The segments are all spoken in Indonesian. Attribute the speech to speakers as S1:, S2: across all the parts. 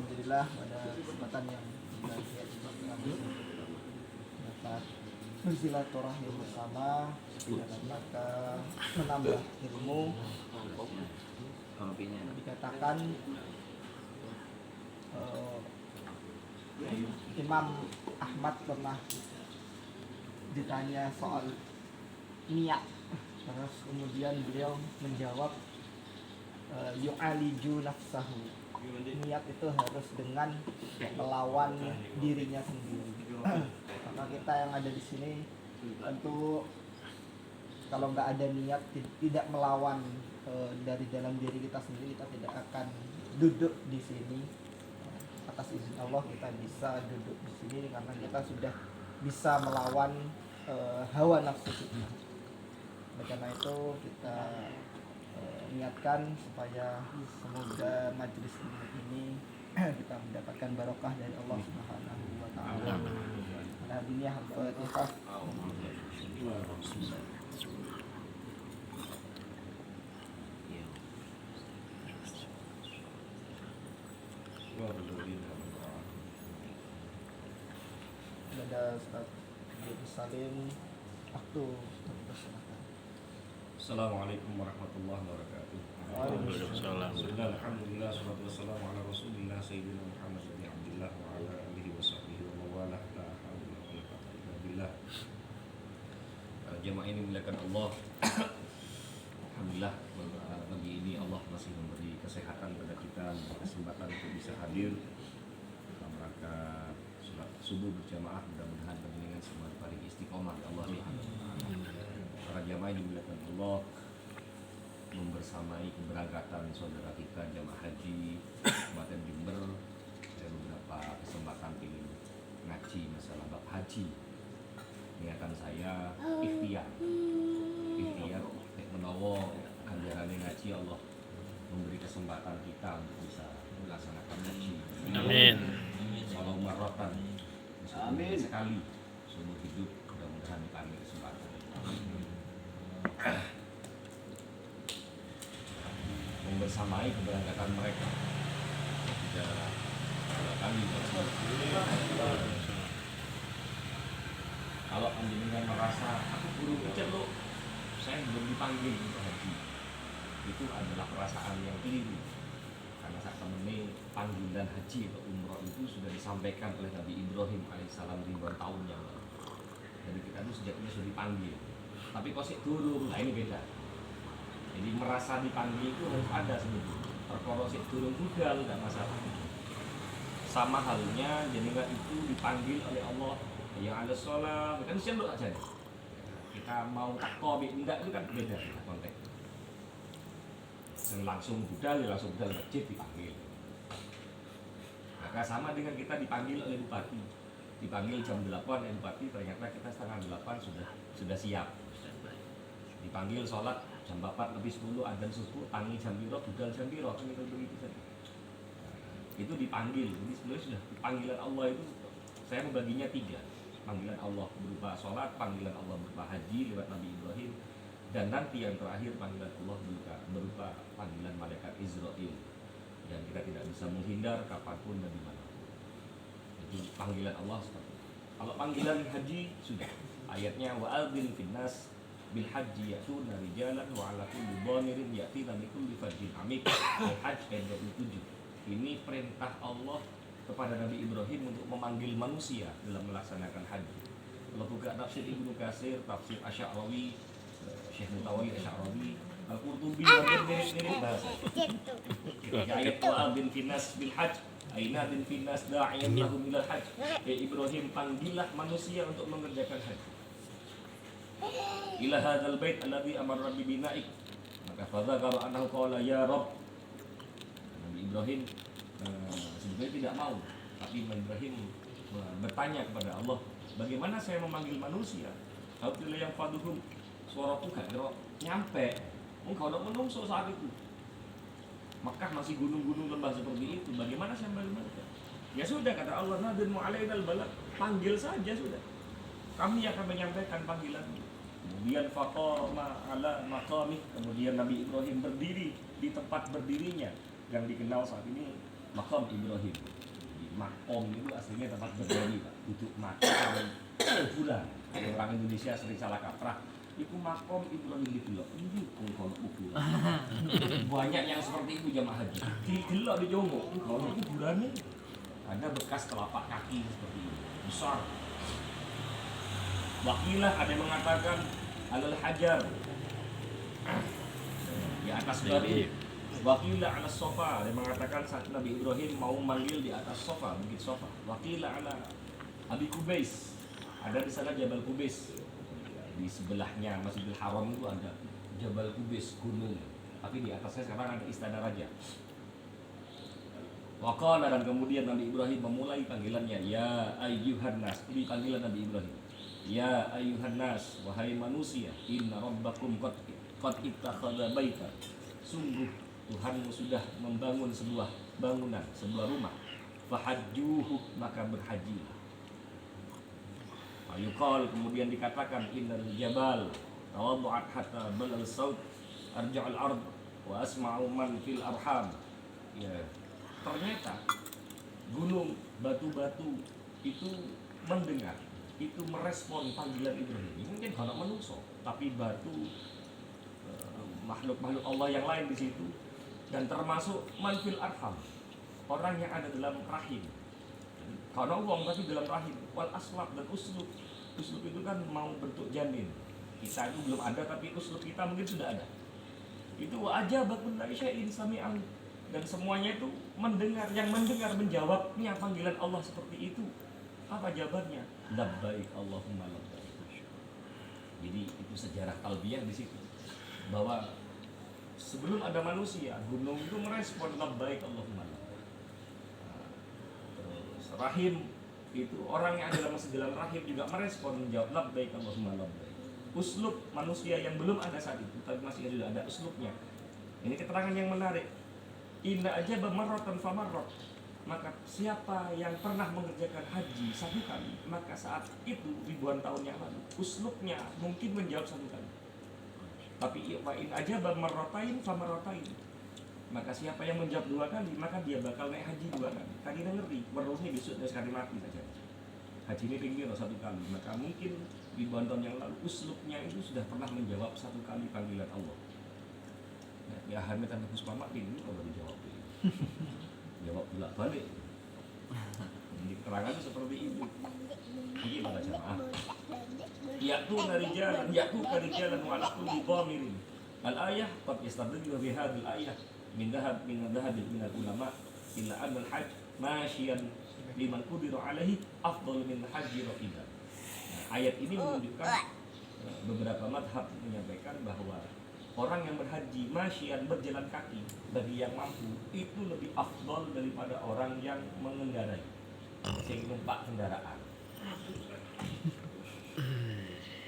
S1: Alhamdulillah pada kesempatan yang berbahagia kami dapat bersilaturahmi bersama dalam rangka menambah ilmu. Dikatakan Imam Ahmad pernah ditanya soal niat, terus kemudian beliau menjawab yu'aliju nafsahu, niat itu harus dengan melawan dirinya sendiri. Maka kita yang ada di sini tentu kalau nggak ada niat, tidak melawan dari dalam diri kita sendiri, kita tidak akan duduk di sini. Atas izin Allah kita bisa duduk di sini karena kita sudah bisa melawan hawa nafsu kita. Oleh karena itu kita niatkan supaya semoga majelis ini kita mendapatkan barokah dari Allah Subhanahu wa taala. Nabinya Al-Fatihah. Ada Ustaz Salim, waktu dipersilakan.
S2: Assalamualaikum warahmatullahi wabarakatuh.
S1: Waalaikumsalam.
S2: Alhamdulillah, salatu wassalamu ala Rasulillah Sayyidina Muhammad bin Abdullah wa ala alihi wa sahbihi wa mawalah. La haula wa la quwwata illa billah. Jamaah ini muliakan Allah. Alhamdulillah, pagi ini Allah masih memberi kesehatan pada kita, kesempatan untuk bisa hadir dalam rangka sholat subuh berjamaah. Mudah-mudahan dengan semua paling istiqomah ya Allah. Para jamaah yang dimuliakan Allah, membersamai keberangkatan saudara kita jamaah haji Kabupaten Jember. Saya beberapa kesempatan ingin ngaji masalah bab haji. Niatan saya ikhtiar menawa ganjaran ngaji Allah memberi kesempatan kita untuk bisa melaksanakan haji.
S3: Amin.
S2: Walau maratan, amin, sekali seumur hidup, mudah-mudahan dipanggil kesempatan. Membersamai keberangkatan mereka tidak kami kalau panjenengan merasa aku buru kecil loh, saya belum dipanggil untuk haji, itu adalah perasaan yang keliru. Karena saat ini panggilan haji atau umroh itu sudah disampaikan oleh Nabi Ibrahim alaihissalam ribuan tahun yang lalu. Jadi kita itu sejak itu sudah dipanggil. Tapi kok sih turun, nah ini beda. Jadi merasa dipanggil itu harus ada sebetulnya. Perkara sih turun juga tidak masalah. Sama halnya jenengan itu dipanggil oleh Allah yang ada sholat, kan siap aja. Kita mau takwa enggak itu kan beda konteks. Yang langsung budal, langsung budal masjid dipanggil. Maka sama dengan kita dipanggil oleh bupati. Dipanggil jam 8 oleh bupati, ternyata kita setengah 8 sudah siap. Dipanggil sholat jam 4 lebih 10 adzan subuh, panggil jam biro, budal jam biro, kan itu begitu saja. Itu dipanggil. Jadi sebenarnya sudah panggilan Allah itu saya membaginya 3. Panggilan Allah berupa sholat, panggilan Allah berupa haji lewat Nabi Ibrahim, dan nanti yang terakhir panggilan Allah berupa panggilan malaikat Israel. Dan kita tidak bisa menghindar kapanpun dan dimanapun. Jadi panggilan Allah seperti itu. Kalau panggilan haji sudah ayatnya wa'adzin finnas bil haji ya'tuna rijalan wa 'ala kulli dhamirin ya'tina min kulli fajjin 'amiq. Al-Hajj ayat 27. Ini perintah Allah kepada Nabi Ibrahim untuk memanggil manusia dalam melaksanakan haji. Kalau buka tafsir Ibnu Katsir, tafsir Asy'arawi, Syekh Mutawawi Asy'arawi, Al-Qurtubi mirip-mirip bahasa. Ya ayat wa'adzin finnas bil hajj aina bin finnas da'iyan lahum ilal hajj. Ibrahim, panggillah manusia untuk mengerjakan haji. Ila hadzal bait alladzi amara bi bina'ik. Maka fadzakara annahu qala ya Rabb. Nabi Ibrahim sebenarnya tidak mau, tapi Ibrahim bertanya kepada Allah, bagaimana saya memanggil manusia? Apabila yang faduhum suaraku gak nyampe, engkau udah menungso saat itu. Makkah masih gunung-gunung lembah seperti itu, bagaimana saya memanggil mereka? Ya sudah, kata Allah, nadun mu'alainal balad, panggil saja sudah. Kami akan menyampaikan panggilan. Kemudian faqama ala maqamih, kemudian Nabi Ibrahim berdiri di tempat berdirinya yang dikenal saat ini Maqam Ibrahim. Makom itu aslinya tempat berdiri, Pak. Duduk makam kuburan. Orang Indonesia sering salah kaprah. Itu makom Ibrahim di Delok. Ini kalau kuburan. Banyak yang seperti itu jamaah haji. Di Delok di Jongo. Kalau kuburannya ada bekas telapak kaki seperti ini. Besar. Wakilah ada yang mengatakan alal hajar di atas batu. Wakilah ala sofa, dia mengatakan saat Nabi Ibrahim mau manggil di atas sofa, bukit sofa. Wakilah ala Abi Kubais, ada di sana Jabal Kubais. Di sebelahnya Masjidil Haram itu ada Jabal Kubais, gunung. Tapi di atasnya sekarang ada istana raja. Waqala, dan kemudian Nabi Ibrahim memulai panggilannya, ya ayyuhan nas. Ini panggilan Nabi Ibrahim. Ya ayyuhan nas, wahai manusia, inna rabbakum qad ittakhadha baita. Sungguh Tuhanmu sudah membangun sebuah bangunan, sebuah rumah. Fahajjuhu, maka berhajilah. Ayuqal, kemudian dikatakan innal jabal tawaddu'at hatta balal saut arja'al ard wa asma'u man fil arham. Ya, ternyata gunung, batu-batu itu mendengar, itu merespon panggilan Ibrahim. Mungkin kalau manusia, tapi batu, makhluk-makhluk Allah yang lain di situ, dan termasuk manfil arham, orang yang ada dalam rahim. Kalau uang tapi dalam rahim. Wal aslab, dan uslub. Uslub itu kan mau bentuk janin. Kita itu belum ada, tapi uslub kita mungkin sudah ada. Itu aja bakun syai'in sami'an, dan semuanya itu mendengar. Yang mendengar menjawabnya panggilan Allah seperti itu. Apa jawabannya? Labbaik Allahumma labbaik. Jadi itu sejarah talbiyah di situ, bahwa sebelum ada manusia, gunung itu merespon labbaik Allahumma labbaik. Terus rahim itu orang yang ada masih dalam rahim juga merespon, menjawab labbaik Allahumma labbaik. Uslub manusia yang belum ada saat itu, tapi masih ada uslubnya. Ini keterangan yang menarik. Inna ajaba marratan famarrat. Maka siapa yang pernah mengerjakan haji satu kali, maka saat itu ribuan tahun yang lalu, uslubnya mungkin menjawab satu kali. Tapi in aja marratain famarratain. Maka siapa yang menjawab dua kali, maka dia bakal naik haji dua kali. Tadi ngeri, merusnya besok dia sekali mati saja. Haji ini tinggi loh satu kali. Maka mungkin ribuan tahun yang lalu uslubnya itu sudah pernah menjawab satu kali panggilan Allah. Nah, ya Hamid dan Gus Mamak ini kalau dijawab jawab bolak balik. Jadi keterangan itu seperti itu. Ini pada jamaah. Yaitu dari jalan walaupun di dhamirin. Al-ayah qad yastadillu bi hadhihi al-ayah min dhahab min ulama illa anna al-hajj masyian liman qudira alaihi afdal min haji raqiban. Ayat ini menunjukkan beberapa madhab menyampaikan bahwa orang yang berhaji masyian berjalan kaki bagi yang mampu itu lebih afdal daripada orang yang mengendarai, sing numpak kendaraan.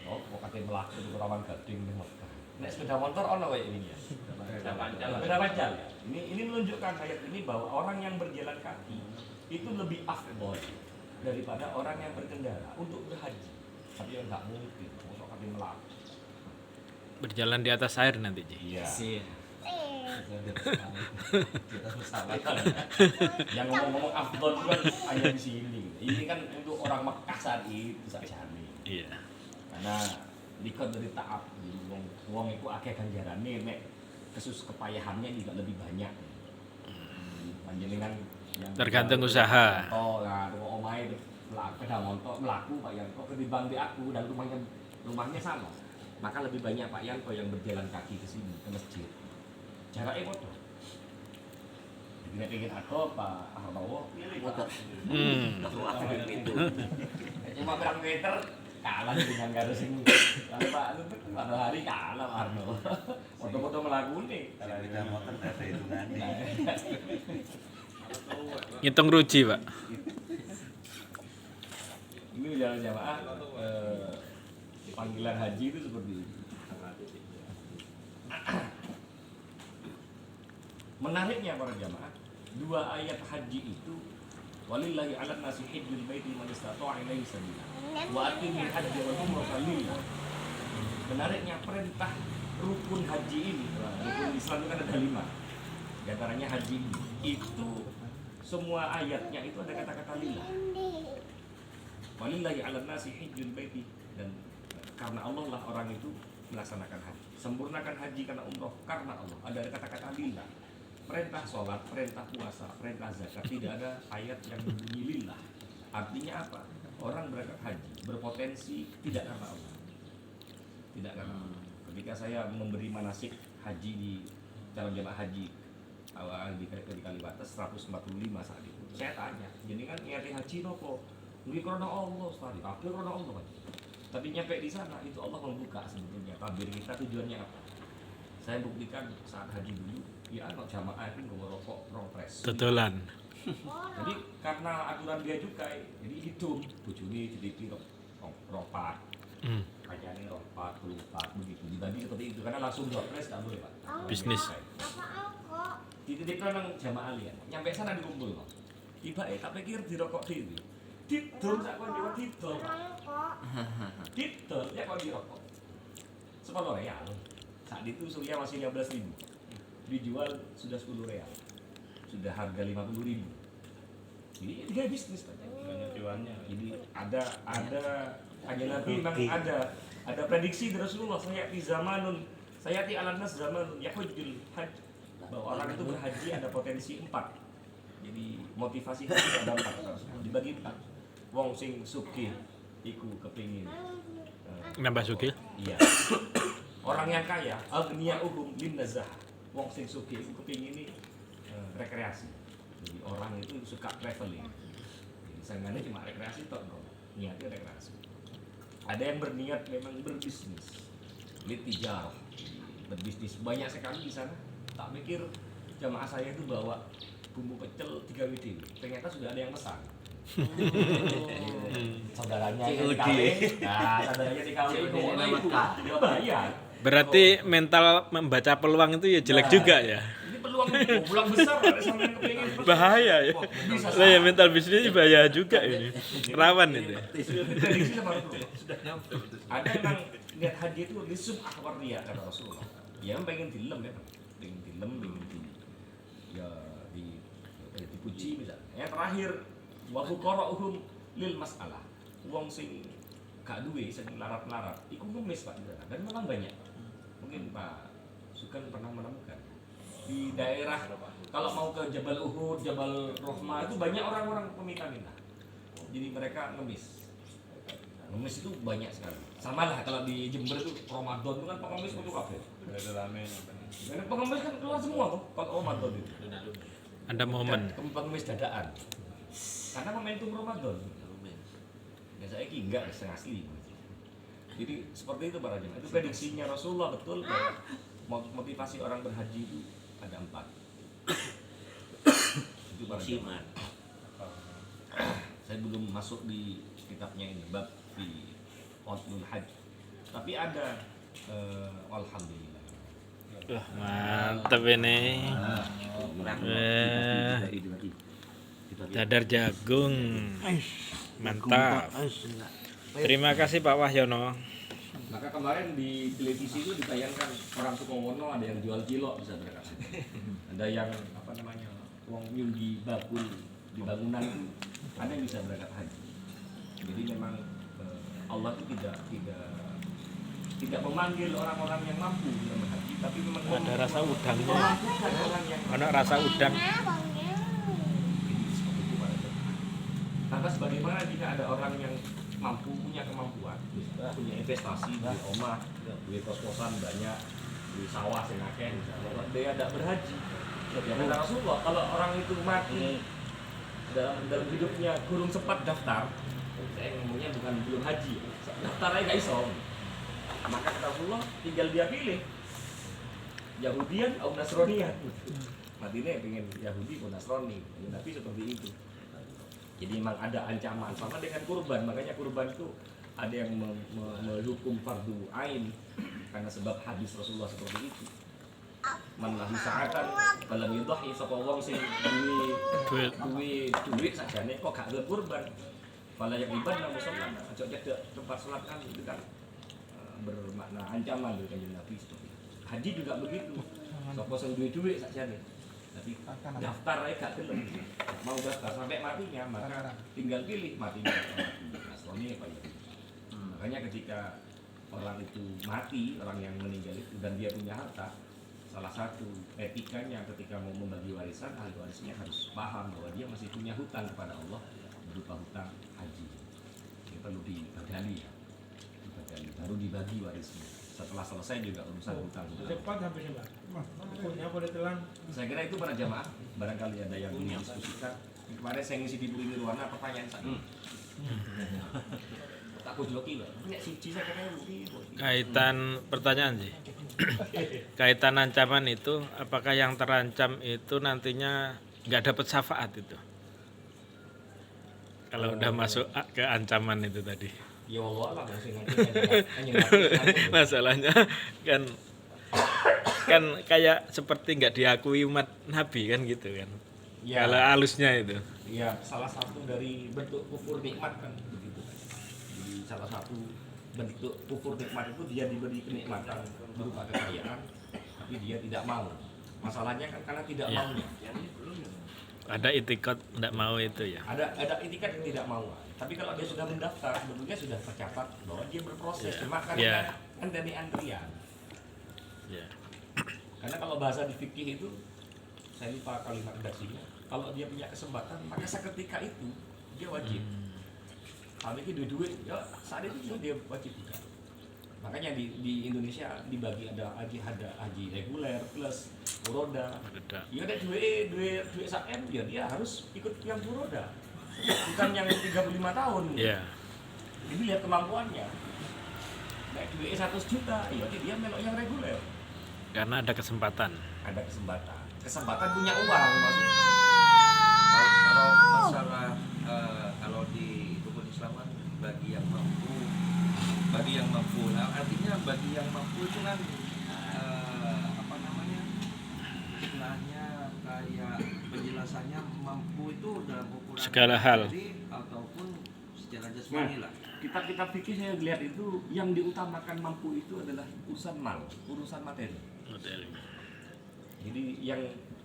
S2: Oh, kok kate mlaku di Rawan Gading di Mekah. Nek sepeda motor ono wae ini ya. Sepeda pancal. Ini menunjukkan ayat ini bahwa orang yang berjalan kaki itu lebih afdal daripada orang yang berkendara untuk berhaji. Tapi yang enggak mungkin kok kate mlaku.
S3: Berjalan di atas air nanti, Ji.
S2: Iya. Yang ngomong afdal kan ada di sini. Ini kan untuk orang Mekah saat itu saja nih.
S3: Iya.
S2: Karena dikon dari taat, wong itu akeh ganjarane nek kesus kepayahannya juga lebih banyak. Panjenengan yang
S3: Tergantung usaha.
S2: Oh, nah, omahe pedang montok mlaku Pak Yanto ketimbang di aku dan rumahnya sama. Maka lebih banyak Pak Yanto yang berjalan kaki ke sini ke masjid. Jaraknya foto. Jadi pengen aku Pak Hartowo foto. Cuma berapa meter kalah dengan garus ini. Kalau Pak Luhut pada hari kalah Pak Hartowo. Foto-foto melaku nih.
S4: Kalau kita motor ada hitungannya.
S3: Ngitung ruji, Pak.
S2: Ini jalan jamaah panggilan haji itu seperti ini. Menariknya para jamaah, dua ayat haji itu walillahi 'alan nasi hajjul baiti man istata'a ilaihi sabila wa atimil hajja wal umrata lillah. Menariknya perintah rukun haji ini, rukun Islam itu kan ada 5. Di antaranya haji ini itu semua ayatnya itu ada kata-kata lillah. Walillahi 'alan nasi hajjul baiti, dan karena Allah lah orang itu melaksanakan haji. Sempurnakan haji karena umroh karena Allah. Ada kata-kata lillah. Perintah sholat, perintah puasa, perintah zakat, tidak ada ayat yang berbunyi lillah. Artinya apa? Orang berangkat haji berpotensi tidak karena Allah. Tidak karena Allah. Ketika saya memberi manasik haji di calon jemaah haji awal di Kaliwates 145 saat itu, saya tanya, jadi kan niati haji nopo? Mungkin karena Allah, sekali, karena Allah. Tapi nyampe di sana itu Allah membuka sebetulnya tabir kita tujuannya apa. Saya buktikan saat haji dulu, ya anak jamaah itu nggak rokok, rompres.
S3: Totolan.
S2: Jadi karena aturan dia cukai, jadi hitung bujuni jadi rompat, kajane rompat, kelupat begitu. Dibagi seperti itu karena langsung rompres nggak boleh pak.
S3: Bisnis.
S2: Dititipkan nang jamaah lian, nyampe sana dikumpul kok. Tiba tak pikir dirokok dhewe. Didol sak kon yo didol. Didol ya kon dirokok. 10 real. Saat itu Surya masih 15.000. Dijual sudah 10 real. Sudah harga 50.000. Jadi dia bisnis Pak.
S4: Banyak cuannya.
S2: Jadi ada aja Nabi memang ada prediksi dari Rasulullah, saya di zamanun sayati alan nas zamanun yahujjul hajj, bahwa orang itu berhaji ada potensi 4. Jadi motivasi haji ada 4 dibagi 4. Wong sing sugih iku kepingin
S3: Nambah sugih.
S2: iya. Orang yang kaya aghniyauhum lin nazah. Wong sing sugih iku kepingin ini rekreasi. Jadi orang itu suka traveling. Jadi sengaja cuma rekreasi tok, niatnya rekreasi. Ada yang berniat memang berbisnis, litijar, berbisnis banyak sekali di sana. Tak mikir jamaah saya itu bawa bumbu pecel 3 WD, ternyata sudah ada yang pesan. Saudaranya yang dikawin, saudaranya dikawin, dia bayar.
S3: Berarti mental membaca peluang itu ya jelek juga ya.
S2: Ini peluang besar, ada sampai kepingin.
S3: Bahaya ya. Lah ya mental bisnis bahaya juga ini. Rawan itu.
S2: Prediksi sama Rasulullah. Ada yang niat haji itu lisum akhbar dia kata Rasulullah. Ya pengen dilem ya, pengen dilem, pengen dipuji misalnya. Yang terakhir wa fuqara'uhum lil mas'alah. Wong sing gak duwe sing larat-larat iku ngemis Pak dan memang banyak. Mungkin Pak Sukan pernah menemukan di daerah kalau mau ke Jabal Uhud, Jabal Rohmah itu banyak orang-orang peminta-minta. Jadi mereka ngemis. Ngemis itu banyak sekali. Sama lah kalau di Jember itu Ramadan itu kan pengemis itu kafe.
S4: Ada rame.
S2: Dan pengemis kan keluar semua tuh kalau Ramadan itu.
S3: Ada momen.
S2: Pengemis dadaan. Karena momentum Ramadan. Ya saya enggak setengah asli. Jadi seperti itu para jemaah. Itu prediksinya Rasulullah betul bahwa motivasi orang berhaji itu ada 4. Itu para jemaah. Saya belum masuk di kitabnya ini bab di Faslul Hajj. Tapi ada alhamdulillah.
S3: Wah, mantap ini. Dadar jagung. Mantap. Terima kasih Pak Wahyono.
S2: Maka kemarin di televisi itu ditayangkan orang Sukowono ada yang jual cilok bisa berangkat. Ada yang apa namanya uang nyundi bakul di bangunan itu ada yang bisa berangkat haji. Jadi memang Allah itu tidak memanggil orang-orang yang mampu untuk berhaji, tapi memang
S3: Ada rasa udangnya.
S2: memampukan orang yang
S3: Ada rasa udang.
S2: Lantas bagaimana jika ada orang yang mampu punya kemampuan, punya investasi, beli rumah, beli kos-kosan banyak, beli sawah senaknya, misalnya, dia tidak berhaji. Ya kata Rasulullah, kalau orang itu mati dalam hidupnya kurang sempat daftar, saya ngomongnya bukan belum haji, daftar aja nggak iso. Maka kata Rasulullah, tinggal dia pilih Yahudian atau Nasronian. Matinya pengen Yahudi atau Nasrani, tapi seperti itu. Jadi memang ada ancaman sama dengan kurban, makanya kurban itu ada yang menghukum fardu ain karena sebab hadis Rasulullah seperti itu. Man lahu sa'atan balam yudhi sapa wong sing duwe sakjane kok gak gelem kurban. Fala yang ibadah musalla aja cedek tempat salat kan itu kan bermakna ancaman dari Kanjeng Nabi seperti itu. Haji juga begitu. Sapa sing duwe sakjane Tapi
S1: Akan.
S2: daftar aja gak gelem. Mau daftar sampai matinya, maka tinggal pilih matinya Nasrani apa ya. Makanya ketika orang itu mati, orang yang meninggal itu dan dia punya harta, salah satu etikanya ketika mau membagi warisan, ahli warisnya harus paham bahwa dia masih punya hutang kepada Allah berupa hutang haji. Ini perlu dibagali ya, baru dibagi warisnya. Setelah selesai juga urusan hutang.
S5: Cepat habisnya Pak. Punya boleh telan.
S2: Saya kira itu para jamaah, barangkali ada yang ingin diskusikan. Kemarin saya ngisi di Buri Nirwana, pertanyaan saya. Tak kujoki loh. Nek siji saya kira
S3: Kaitan pertanyaan sih. Kaitan ancaman itu, apakah yang terancam itu nantinya nggak dapat syafaat itu? Kalau udah masuk ke ancaman itu tadi.
S2: ya Allah lah masih
S3: Masalahnya kan kayak seperti nggak diakui umat Nabi kan gitu kan.
S2: Ya.
S3: Kalau halusnya itu.
S2: Ya, salah satu dari bentuk kufur nikmat kan begitu. Jadi salah satu bentuk kufur nikmat itu dia diberi kenikmatan berupa kekayaan, tapi dia tidak mau. Masalahnya kan karena tidak
S3: Ya.
S2: maunya.
S3: Ada itikad nggak mau itu ya.
S2: Ada itikat yang tidak mau. Tapi kalau dia sudah mendaftar, sebetulnya sudah tercatat bahwa dia berproses.
S3: Ya.
S2: Cuma kan
S3: Ya.
S2: kan dari antrian.
S3: Ya.
S2: Karena kalau bahasa di fikih itu, saya lupa kalimat redaksinya. Kalau dia punya kesempatan, maka seketika itu dia wajib. Kalau itu duit, ya saat itu juga dia wajib juga. Makanya di Indonesia dibagi ada haji reguler plus furoda.
S3: Ada.
S2: Ya ada duit SAM, ya dia harus ikut yang furoda. Bukan yang 35 tahun.
S3: Ya.
S2: Jadi lihat kemampuannya. Nah, duit 100 juta, ya dia melok yang reguler.
S3: Karena ada kesempatan.
S2: Ada kesempatan punya uang maksudnya.
S4: Kalau masalah kalau di rukun Islam kan bagi yang mampu, nah, artinya bagi yang mampu itu kan apa namanya, istilahnya kayak penjelasannya mampu itu dalam ukuran
S3: Segala hal.
S4: materi ataupun secara jasmani lah.
S2: Kitab-kitab fikih saya lihat itu yang diutamakan mampu itu adalah urusan materi. Jadi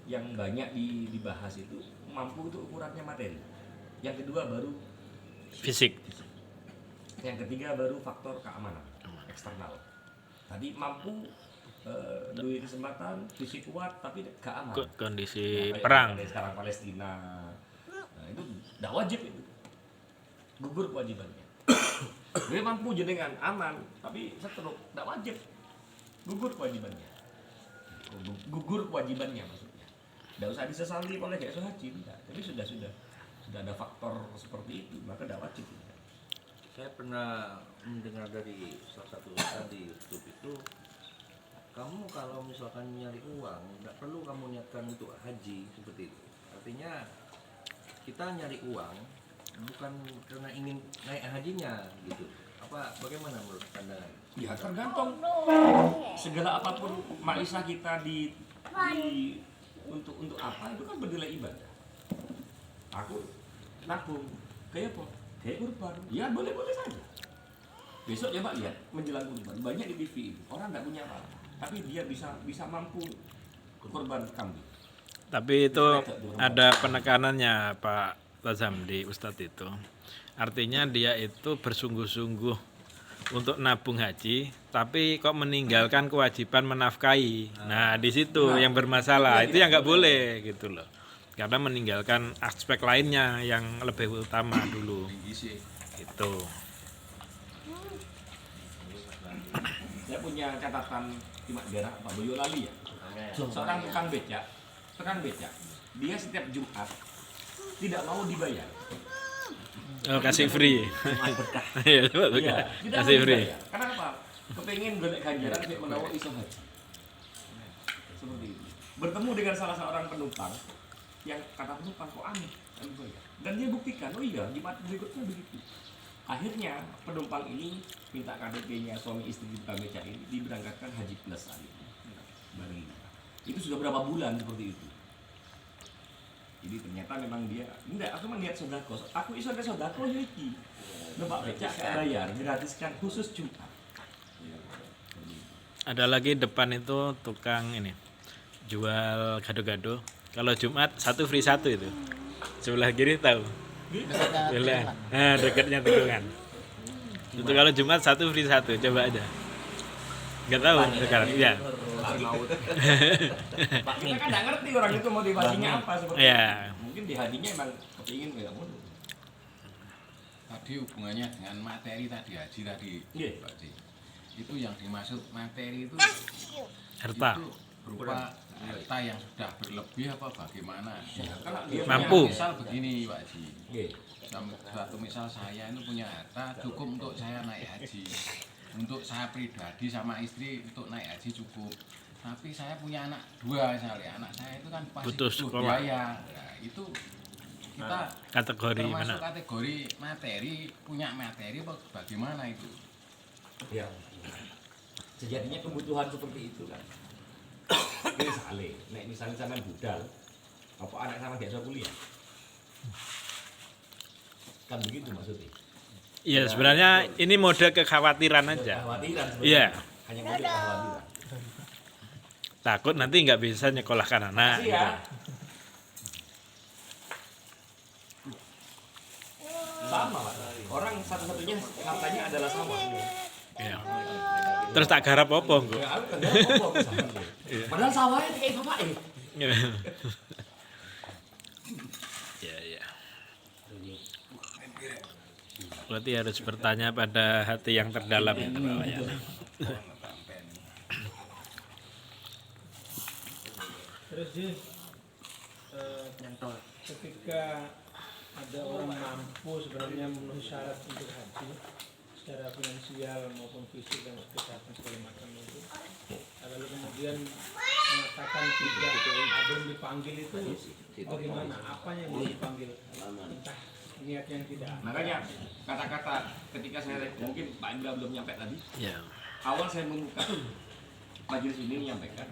S2: yang banyak dibahas itu mampu itu ukurannya materi. Yang kedua baru
S3: Fisik.
S2: Yang ketiga baru faktor keamanan eksternal. Tadi mampu duit kesempatan, fisik kuat tapi gak aman.
S3: Kondisi
S2: Kayak
S3: perang.
S2: sekarang Palestina. Nah, itu tidak wajib itu. Gugur kewajibannya. Dia mampu jenengan aman tapi setruk tidak wajib. Gugur kewajibannya. Gugur kewajibannya maksudnya. Tidak usah disesali oleh gak haji, tidak. Tapi sudah ada faktor seperti itu, maka tidak wajib.
S4: Saya pernah mendengar dari salah satu ustaz di YouTube itu, kamu kalau misalkan nyari uang, nggak perlu kamu niatkan untuk haji seperti itu. Artinya kita nyari uang bukan karena ingin naik hajinya gitu. Bagaimana menurut pandangan?
S2: Ya tergantung segala apapun maisha kita untuk apa itu kan bernilai ibadah. Aku nabung kayak apa? Kayak kurban. Ya boleh saja. Besok coba lihat menjelang kurban banyak di TV orang nggak punya apa, tapi dia bisa mampu kurban kambing.
S3: Tapi itu ada penekanannya Pak Tazam di Ustadz itu. Artinya dia itu bersungguh-sungguh untuk nabung haji, tapi kok meninggalkan kewajiban menafkahi. Nah, di situ yang bermasalah. Itu yang nggak boleh gitu loh. Karena meninggalkan aspek lainnya yang lebih utama dulu. Itu.
S2: Saya punya catatan di daerah Pak Boyolali ya. Seorang tukang becak. Dia setiap Jumat tidak mau dibayar.
S3: Oh, kasih free. Iya, coba
S2: Iya, tidak
S3: kasih
S2: mau
S3: free.
S2: dibayar. Karena apa? Kepengen golek ganjaran kayak menawa iso haji. Seperti itu. Bertemu dengan salah seorang penumpang yang kata penumpang kok aneh, dan dia buktikan, oh iya, Jumat berikutnya begitu. Akhirnya penumpang ini minta KTP-nya suami istri di tukang becak ini diberangkatkan haji plus saat itu. Bareng. Itu sudah berapa bulan seperti itu. Jadi ternyata memang dia enggak, aku melihat sodako. Aku iso ada sodako ya iki. Numpak becak gak bayar, gratiskan khusus Jumat.
S3: Ada lagi depan itu tukang ini jual gado-gado Kalau Jumat 1 free 1 itu. Sebelah kiri tahu. Sebelah. Nah, dekatnya Tekungan. Itu kalau Jumat 1 free 1, coba aja. Enggak tahu sekarang. Iya.
S2: Pak, kita kan nggak ngerti orang itu motivasinya apa seperti
S3: Iya.
S2: itu. Mungkin di hatinya emang kepingin kayak kamu.
S6: Tadi hubungannya dengan materi tadi haji tadi,
S2: Iya.
S6: Pak Haji. Itu yang dimaksud materi itu
S3: Harta.
S6: itu berupa harta yang sudah berlebih apa bagaimana?
S2: Kalau dia
S3: Mampu.
S6: Misal begini Pak Haji.
S2: Iya.
S6: Suatu misal saya itu punya harta cukup untuk saya naik haji. Untuk saya pribadi sama istri untuk naik haji cukup. Tapi saya punya anak 2 misalnya. Anak saya itu kan pasti
S3: Butuh
S6: butuh
S3: sekolah.
S6: biaya. Nah, itu kita
S3: Kategori
S6: termasuk
S3: mana?
S6: kategori materi, punya materi apa bagaimana itu?
S2: Ya. Sejatinya kebutuhan seperti itu kan. Misalnya sampean budal, apa anak sama biasa kuliah? Kan begitu maksudnya.
S3: Iya, sebenarnya ini mode kekhawatiran aja.
S2: Kekhawatiran sebenarnya.
S3: Iya.
S2: Hanya mode kekhawatiran.
S3: Takut nanti nggak bisa nyekolahkan anak.
S2: Iya. Sama, Pak. Orang satu-satunya hartanya adalah sawah.
S3: Iya. Terus tak garap apa engko?
S2: Ya, aku kan nggak ngomong sama dia. Padahal sawahnya kayak bapak
S3: Iya, iya. Berarti harus bertanya pada hati yang terdalam itu Pak Wayan.
S5: Terus sih ketika ada orang mampu sebenarnya memenuhi syarat untuk haji secara finansial maupun fisik dan kesehatan segala macam itu, lalu kemudian mengatakan tidak ada yang dipanggil itu bagaimana? Apanya yang dipanggil? Entah niatnya yang tidak.
S2: Makanya kata-kata ketika saya mungkin Pak Indra belum nyampe tadi,
S3: Ya,
S2: awal saya membuka majelis ini menyampaikan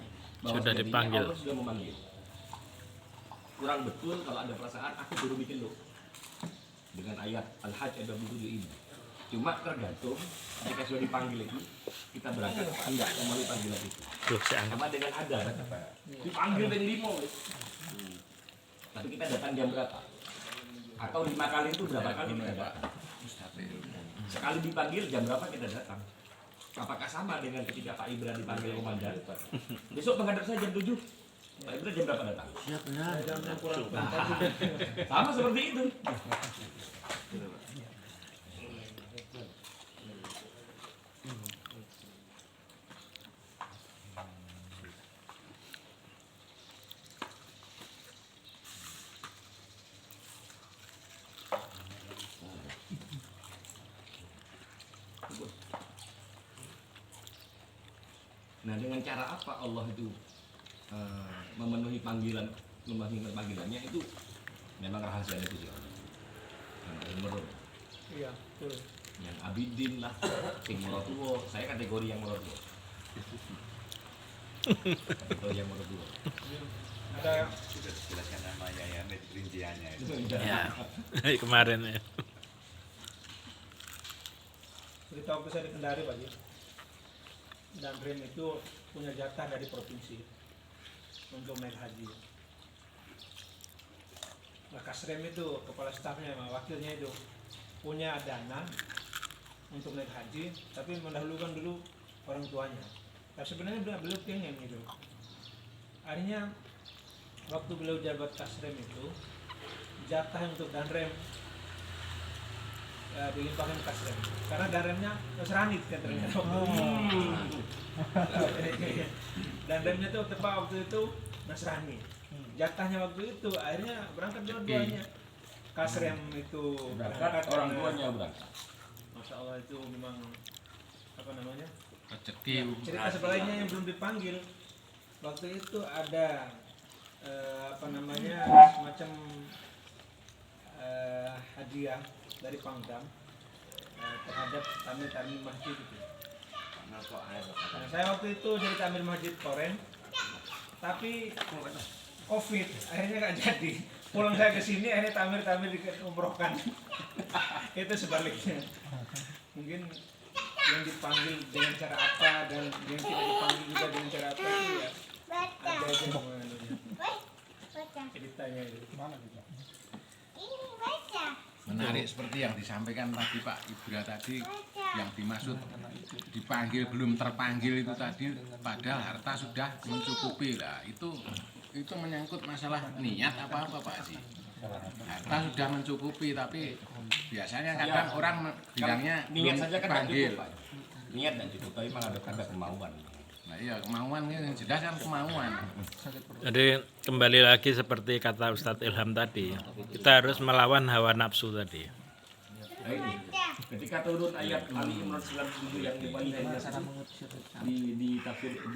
S2: bahwa
S3: Sudah
S2: sejatinya
S3: dipanggil.
S2: Allah sudah memanggil. Kurang betul kalau ada perasaan aku baru bikin lo dengan ayat Al-Hajj ayat 27 ini. Cuma tergantung ketika sudah dipanggil itu kita berangkat apa enggak memenuhi panggilan itu.
S3: tuh saya anggap.
S2: Sama dengan ada dipanggil dari 5 wis. Tapi kita datang jam berapa? Atau 5 kali itu berapa kali kita datang? Sekali dipanggil jam berapa kita datang? Apakah sama dengan ketika Pak Ibra dipanggil komandan? Besok menghadap saya jam 7. Pak Ibra jam berapa datang?
S5: Jamnya kurang
S2: Sama seperti itu. Nah, dengan cara apa Allah itu memenuhi panggilannya itu memang rahasia itu sih. Yang umur,
S5: Iya, betul.
S2: yang abidin lah, sing morotuo. Saya kategori yang morotuo. Kategori yang morotuo.
S5: Ada
S6: Sudah dijelaskan namanya ya, rinciannya itu.
S3: Ya, kemarin ya.
S5: cerita waktu saya di Kendari Pak Ji. Dan Rim itu punya jatah dari provinsi untuk naik haji. Nah, Kasrem itu kepala stafnya sama wakilnya itu punya dana untuk naik haji, tapi mendahulukan dulu orang tuanya. Nah, sebenarnya beliau pengen gitu. Akhirnya waktu beliau jabat Kasrem itu jatah untuk Danrem dilimpahkan Kasrem karena Danremnya Nasrani kan ternyata. Danremnya tuh tepat waktu itu Nasrani. Jatahnya waktu itu akhirnya berangkat dua-duanya. Kasrem itu
S2: Berangkat orang tuanya berangkat.
S5: Masya Allah itu memang apa namanya?
S6: Rezeki.
S5: Cerita sebelahnya yang belum dipanggil waktu itu ada apa namanya semacam hadiah dari Pangdam terhadap tamir masjid itu. Nah, saya waktu itu jadi tamir masjid Koren, tapi COVID akhirnya nggak jadi. Pulang saya ke sini akhirnya tamir diumrohkan. Itu sebaliknya. Mungkin yang dipanggil dengan cara apa dan yang tidak dipanggil juga dengan cara apa itu ya ada aja semuanya. ceritanya itu.
S6: Menarik seperti yang disampaikan tadi Pak Ibra tadi, yang dimaksud dipanggil belum terpanggil itu tadi, padahal harta sudah mencukupi lah. Itu menyangkut masalah niat apa Pak Haji. Harta sudah mencukupi, tapi biasanya kadang orang bilangnya
S2: niat
S6: belum
S2: saja kan nggak
S6: terpanggil.
S2: cukup, Pak. Niat dan cukup, tapi malah ada kemauan.
S6: Nah iya, kemauan ini jelas kan kemauan.
S3: Jadi kembali lagi seperti kata Ustadz Ilham tadi, kita harus melawan hawa nafsu tadi.
S2: Nah, ini. Ketika turun ayat Ali Imran 97 yang di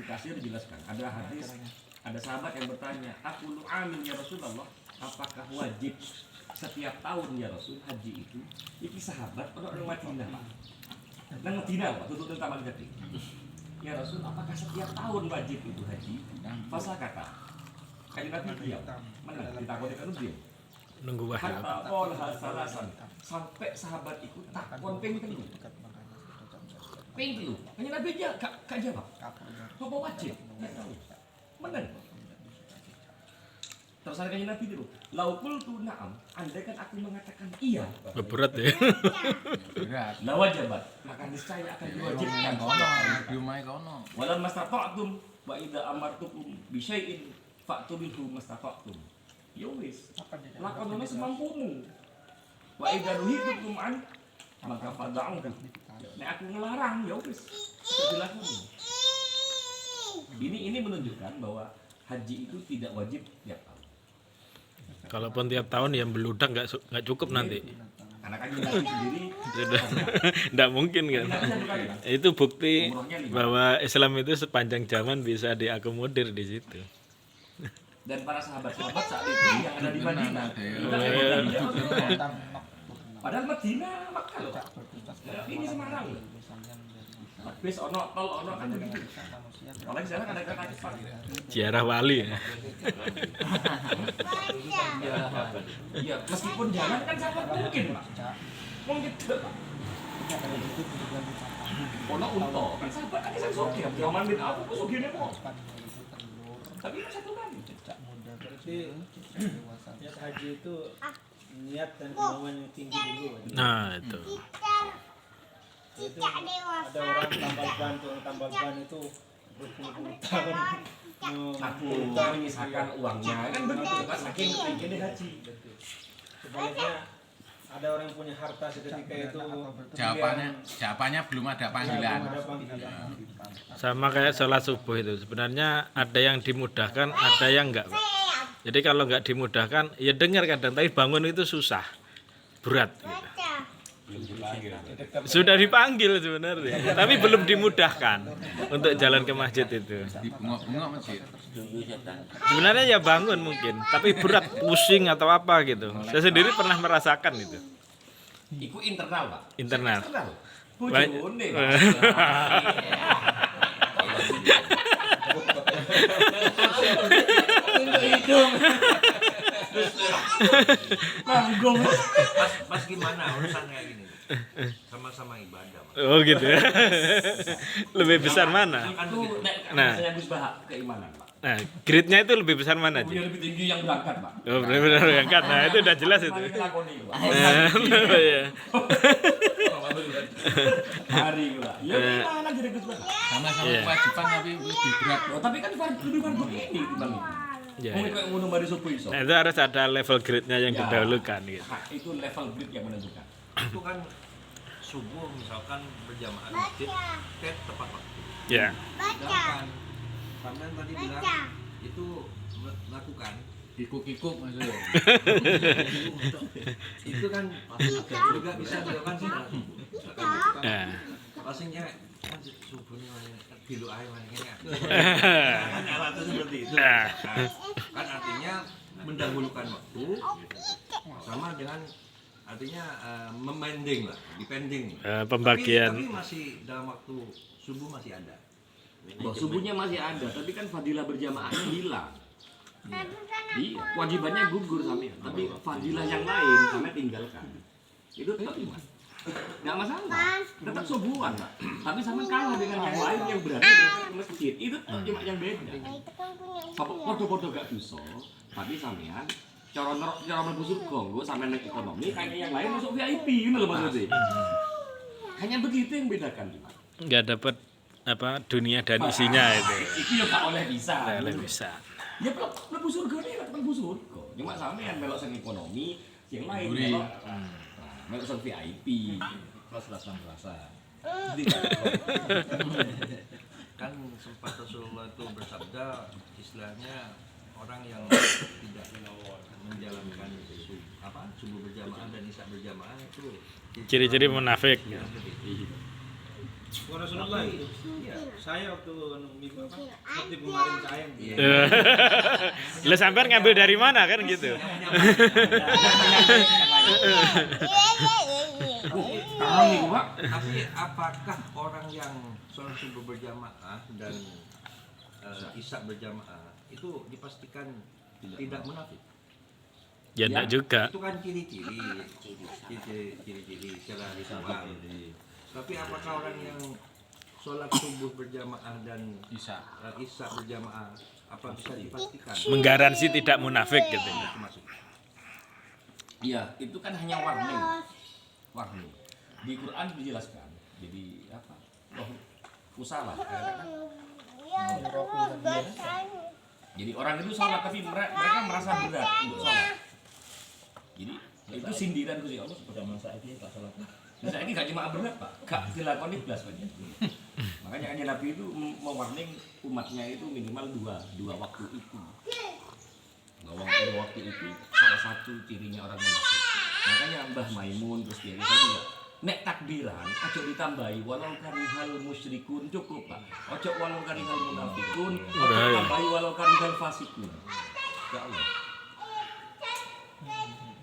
S2: tafsir dijelaskan, ada hadis, ada sahabat yang bertanya, aku lu amin ya Rasulullah, apakah wajib setiap tahun ya Rasul haji itu? Iki sahabat orang Madinah Pak. Nang Madinah Pak, tutup taman jati. Ya Rasul, apakah setiap tahun wajib itu haji? Fasa kata, kaji Nabi diam, mana ditakoni kan diam.
S3: Nunggu wahyu.
S2: Hatta qol hasalasan, sampai sahabat itu takon ping telu. Ping telu. Kaji Nabi dia gak jawab. Apa wajib? Gak tahu. Mana? Terus ada kaji Nabi dulu. Laukul tu na'am, andai kan aku mengatakan iya.
S3: Berat ya.
S6: Berat.
S2: La wajabat, maka niscaya akan diwajibkan.
S6: Di rumah kono.
S2: Walam mastata'tum wa idza amartukum bi syai'in fa'tu minhu mastata'tum. Ya wis, lakonane semampumu. Wa idza nuhitum an maka fad'u. Nek aku ngelarang ya wis, dilakoni. Ini menunjukkan bahwa haji itu tidak wajib tiap tahun.
S3: Kalaupun tiap tahun yang beludak nggak cukup nanti.
S2: Karena kan Nabi sendiri
S3: Sudah, nggak mungkin kan. Itu bukti bahwa Islam itu sepanjang zaman bisa diakomodir di situ.
S2: dan para sahabat-sahabat saat itu yang ada di Madinah. Padahal Madinah Makkah loh. Ini Semarang. Bis ono tol ono kan begitu. Apalagi sekarang ada kereta cepat.
S3: Ziarah wali.
S2: Iya, meskipun jalan kan sangat mungkin, Pak. Mungkin tidak, Pak. Ono unta, kan sahabat kan bisa sugih, Abdurrahman bin Auf kok sugihne kok. Tapi kan satu kali.
S5: Berarti niat haji itu niat dan kemauan yang tinggi dulu.
S3: Nah itu.
S5: Itu ada orang tambal ban itu berpuluh-puluh tahun
S2: Aku menyisakan uangnya kan begitu kan saking pengen haji.
S5: Sebaliknya ada orang yang punya harta seketika itu
S6: Jawabannya belum ada panggilan.
S5: ada panggilan.
S3: Sama kayak sholat subuh itu. Sebenarnya ada yang dimudahkan, ada yang enggak, Pak. Jadi kalau enggak dimudahkan, ya dengar kadang, tapi bangun itu susah, berat. Gitu. Sudah dipanggil sebenarnya, tapi belum dimudahkan untuk jalan ke masjid itu.
S6: Di bengok-bengok masjid.
S3: Sebenarnya ya bangun mungkin, tapi berat, pusing atau apa gitu. Saya sendiri pernah merasakan itu.
S2: Iku internal, Pak.
S3: Internal.
S2: Bojone. Hidung. Nanggung.
S4: Mas gimana urusan kayak gini? Sama-sama ibadah, Mas.
S3: Oh gitu ya. Lebih besar mana?
S2: Itu
S3: Nah.
S2: saya Gus Bahak keimanan, Pak.
S3: Nah, grade-nya itu lebih besar mana, Ji?
S2: Punya lebih tinggi yang berangkat, Pak.
S3: Oh, benar-benar angkat. Nah, itu udah jelas itu.
S2: Mari ngelakoni, Pak.
S3: Iya.
S2: Hari gua. Ya gimana jadi Gus Bahak?
S6: Sama-sama
S3: Iya.
S6: kewajiban tapi lebih berat.
S2: Oh, tapi kan lebih fardu ini, Bang.
S3: Ya,
S2: Mau
S3: ya.
S2: kayak ngono bari subuh iso.
S3: Nah, itu harus ada level grade-nya yang
S2: Ya.
S3: didahulukan gitu.
S2: Nah, itu level grade yang menentukan.
S4: Itu kan subuh misalkan berjamaah masjid tepat waktu.
S3: Ya.
S4: Sedangkan sampean tadi bilang itu melakukan
S6: Kikuk-kikuk maksudnya.
S4: itu kan juga bisa dilakukan setelah subuh. Misalkan gitu kan
S3: Nah.
S4: pastinya kan subuhnya bilu air maningnya. Kan alatnya seperti itu.
S3: Nah.
S4: Kan artinya mendahulukan waktu sama dengan artinya memending lah, dipending.
S3: Pembagian.
S4: Tapi masih dalam waktu subuh masih ada.
S2: Loh, subuhnya masih ada, tapi kan fadilah berjamaahnya hilang. Iya, kewajibannya gugur sampai, tapi fadilah yang lain sampai tinggalkan. Itu tetap iman. nggak masalah, tetap subuhan Pak. Tapi sama kalah dengan yang lain yang berani berangkat ke masjid, itu cuma yang beda. Foto-foto gak bisa, tapi sampean cara mlebu surga nggo sampean nek ekonomi kayak yang lain masuk VIP ngono lho maksudnya. Hanya begitu yang bedakan Pak.
S3: Nggak dapat apa dunia dan isinya itu.
S2: Itu ya gak oleh bisa.
S3: Nggak oleh bisa.
S2: Ya mlebu surga nih, mlebu surga. Cuma sampean melok sing ekonomi, yang lain melok melok sing VIP.
S4: Kan sempat Rasulullah itu bersabda, istilahnya orang yang tidak menjalankan subuh berjamaah dan isya berjamaah itu
S3: Ciri-ciri munafik.
S5: Bukan Rasulullah itu. Saya waktu minggu apa? Seperti kemarin saya.
S3: Lah sampean ngambil dari mana kan gitu.
S4: Tapi apakah orang yang sholat subuh berjamaah dan isya berjamaah itu dipastikan tidak munafik?
S3: Ya enggak juga.
S4: Itu kan ciri-ciri secara visual. Tapi apakah orang yang sholat subuh berjamaah dan isya berjamaah apa bisa dipastikan?
S3: Menggaransi tidak munafik gitu.
S2: Iya, itu kan hanya warning. Warning. Di Quran dijelaskan. Jadi apa? Usalah. Jadi orang itu sholat tapi mereka merasa berat untuk sholat. Jadi itu sindiran Gusti Allah kepada masa ini Pak sholat. Masa ini gak cuma berat Pak, gak dilakoni belas Pak. Makanya kan Nabi itu mewarning umatnya itu minimal dua waktu itu. Bahwa waktu itu salah satu cirinya orang munafik. Makanya Mbah Maimun terus dia juga nek takbiran ojo ditambahi walau karihal musyrikun cukup Pak. Ojo walau karihal munafikun, ojo tambahi walau karihal fasikun. Ya Allah.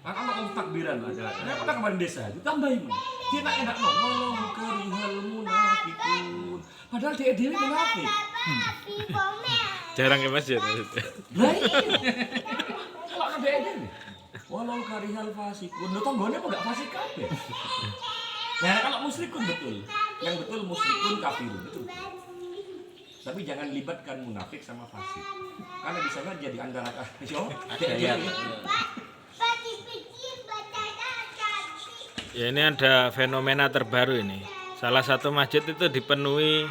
S2: Kalau mau takbiran ada. Kenapa tak kemarin desa itu tambahin. Dia enak walau karihal munafikun. Padahal dia munafik.
S3: Jarang ke masjid.
S2: Lah iya. Kalau ada nih. Walau karihal fasikun, lo tanggone kok gak fasik kabeh. Nah, kalau musyrikun betul. Yang betul musyrikun kafirun betul. Tapi jangan libatkan munafik sama fasik. Karena di sana jadi antara
S3: Ya ini ada fenomena terbaru ini. Salah satu masjid itu dipenuhi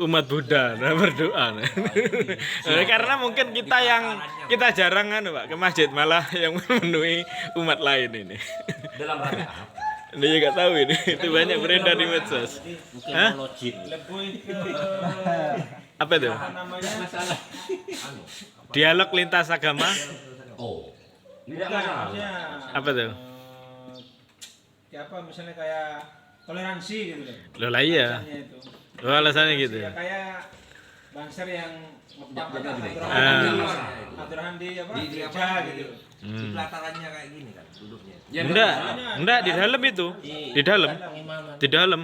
S3: umat Buddha, nah berdoa. Karena mungkin kita jarang kan Pak ke masjid, malah yang memenuhi umat lain ini.
S2: dalam rangka apa?
S3: Dia juga tahu ini, itu banyak beredar di medsos. Hah?
S5: Lebih ke
S3: Apa itu?
S5: apa namanya?
S2: Masalah.
S3: Dialog lintas agama?
S2: Oh. Tidak
S5: Bukan,
S2: masalah.
S5: maksudnya
S3: Apa tuh?
S5: kayak apa misalnya kayak toleransi gitu loh.
S3: Loh lah iya.
S5: Alasannya itu.
S3: Oh alasannya gitu.
S5: Ya kayak banser yang aturan di apa?
S4: Di
S5: Gereja
S4: apa?
S5: gitu.
S4: Di pelatarannya kayak gini kan duduknya.
S3: Enggak di dalam itu. Di dalam. Di dalam.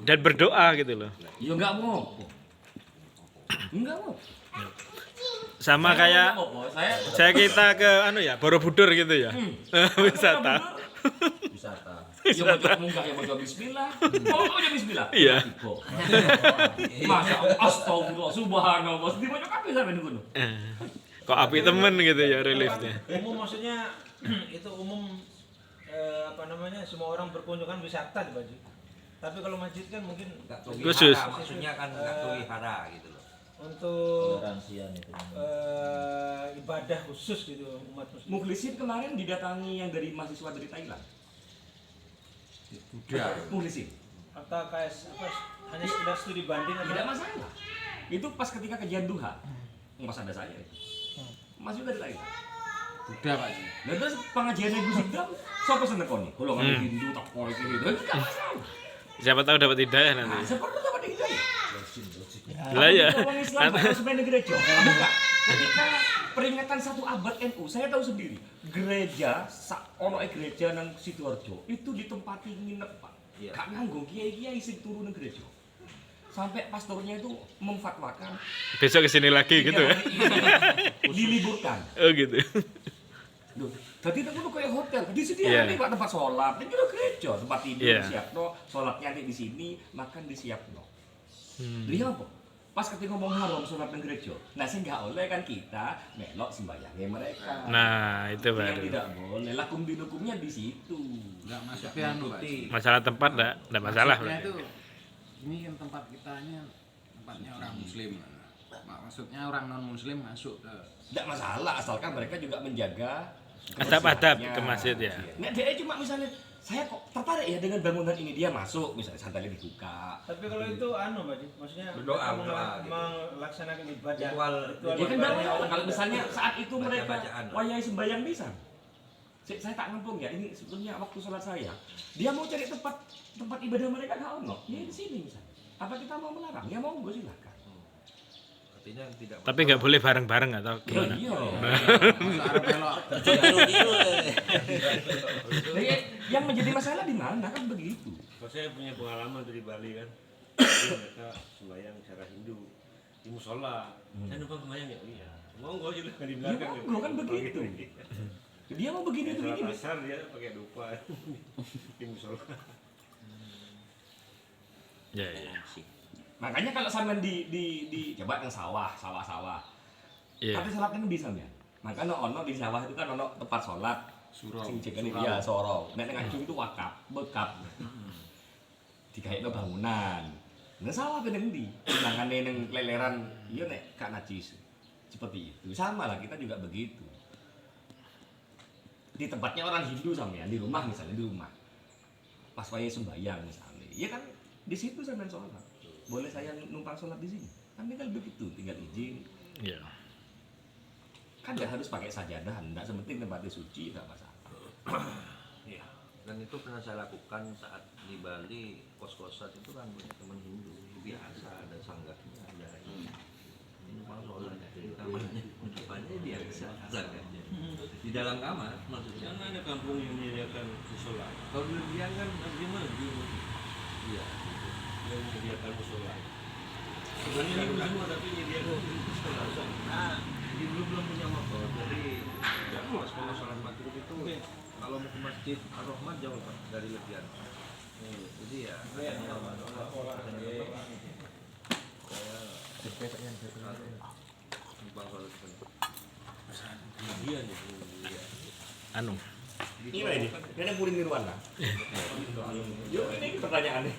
S3: Dan berdoa gitu loh.
S2: Ya enggak mau. Enggak mau.
S3: Sama kayak saya kita ke Borobudur gitu ya. Wisata.
S2: Wisata. Ya mau munggah ya mau bismillah. Mau bismillah.
S3: Iya.
S2: Masa astagfirullah subhanallah. Di mana kabeh sampe ngono.
S3: Kok api temen gitu ya reliefnya.
S5: Umum maksudnya itu umum apa namanya semua orang berkunjung kan wisata di Baji. Tapi kalau masjid kan mungkin
S4: Enggak
S3: Khusus.
S4: maksudnya kan enggak pelihara gitu loh.
S5: untuk ibadah khusus gitu umat muslim.
S2: Mukhlisin kemarin didatangi yang dari mahasiswa dari Thailand. Mukhlisin.
S5: Atau kayak apa hanya sekedar studi banding
S2: Tidak
S5: atau
S2: masalah. Itu pas ketika kajian duha. Pas ada saya. Masih dari Thailand.
S6: Udah Pak Ji.
S2: Lah terus pengajiannya Gus Idam, sapa senekoni? Kula ngene Hindu tak kok iki gitu. Enggak masalah.
S3: Siapa tahu dapat hidayah nanti.
S2: Seperti apa hidayah?
S3: Lah ya.
S2: Orang Islam harus main gereja. Enggak. Ketika peringatan 1 abad NU, saya tahu sendiri. Gereja, gereja nang Sidoarjo itu ditempati nginep, Pak. Gak nganggo kiai-kiai sing turu nang gereja. Sampai pastornya itu memfatwakan
S3: Besok kesini lagi gitu ya.
S2: diliburkan.
S3: Oh gitu.
S2: Duh, tadi itu kudu kayak hotel, disediakan nih Pak tempat sholat, ini kira gereja, tempat tidur disiapno, sholatnya nanti di sini, makan disiapno. Dia apa? Pas ketika ngomong haram sholat nang gereja, nah sing nggak oleh kan kita melok sembayangnya mereka.
S3: Nah, itu
S2: Yang
S3: baru.
S2: tidak boleh, lakum dinukumnya di situ.
S6: Enggak masuk Pak.
S3: Masalah tempat enggak masalah.
S6: Maksudnya
S3: berarti.
S6: itu ini kan tempat kita ini tempatnya orang muslim. Maksudnya orang non muslim masuk ke
S2: Tidak masalah, asalkan mereka juga menjaga
S3: Adab-adab
S2: kebersihannya.
S3: ke masjid ya.
S2: Nah, dia cuma misalnya saya kok tertarik ya dengan bangunan ini, dia masuk misalnya sandalnya dibuka.
S5: Tapi kalau itu Pak Ji, maksudnya
S4: Berdoa,
S5: mereka
S4: berdoa, gitu.
S5: melaksanakan ibadah.
S4: Ritual
S2: Ya kan
S5: ibadahnya
S2: tidak
S5: orang
S2: kalau
S5: tidak
S2: misalnya
S5: boleh.
S2: saat itu mereka
S4: Baca-bacaan.
S2: wayai sembahyang bisa. Saya tak ngampung ya, ini sebenarnya waktu sholat saya. Dia mau cari tempat ibadah mereka nggak ono, ya di sini misalnya. Apa kita mau melarang? Ya monggo silakan.
S4: artinya tidak
S3: Tapi nggak boleh bareng-bareng atau gimana?
S2: Iya.
S6: masuk arah belok.
S2: Jadi, yang menjadi masalah di mana kan begitu.
S7: Kalau saya punya pengalaman dari Bali kan, jadi mereka sembahyang secara Hindu di musola. Saya numpang sembahyang ya, oh iya. Monggo juga di
S2: Ya
S7: belakang.
S2: monggo kan begitu. Dia mau begini tuh
S7: Sholat
S2: begini.
S7: asar dia pakai dupa di musola.
S3: Ya, ya.
S2: Makanya kalau sampean di coba yang sawah.
S3: Iya.
S2: Tapi sholat kan bisa ya. Makanya ono di sawah itu kan ono tempat sholat.
S6: Surau.
S2: Sing jegane dia sorong. Nek nang Acung itu wakaf, bekap. Dikaitno bangunan. Nah sawah peneng ndi? Nangane ning leleran iya nek gak najis. Seperti itu. Sama lah kita juga begitu. Di tempatnya orang Hindu sampean, di rumah misalnya di rumah. Pas wayah sembahyang misalnya. Ya kan di situ sampean sholat. Boleh saya numpang sholat di sini? Kan tinggal begitu, tinggal izin.
S3: Iya.
S2: Kan nggak harus pakai sajadah, enggak, sepenting tempatnya suci, nggak masalah.
S4: Iya. Dan itu pernah saya lakukan saat di Bali, kos-kosan itu kan banyak teman Hindu, biasa ada sanggahnya, ada ini numpang sholat di kamarnya, depannya biasa sanggahnya di dalam kamar maksudnya.
S7: Karena ada kampung yang menyediakan musola.
S4: Kalau dia kan
S7: Tapi maju
S4: iya,
S7: yang menyediakan musola. Sebenarnya ini semua tapi menyediakan musola.
S4: dia belum punya motor, jadi ya pas kalau sholat maghrib itu kalau mau ke masjid Ar-Rahman jauh Pak, dari Legian. Jadi ya numpang sholat di sana.
S7: Iya nih.
S3: Anu.
S2: Ini ini ada kuring nirwana. Yuk ini pertanyaannya.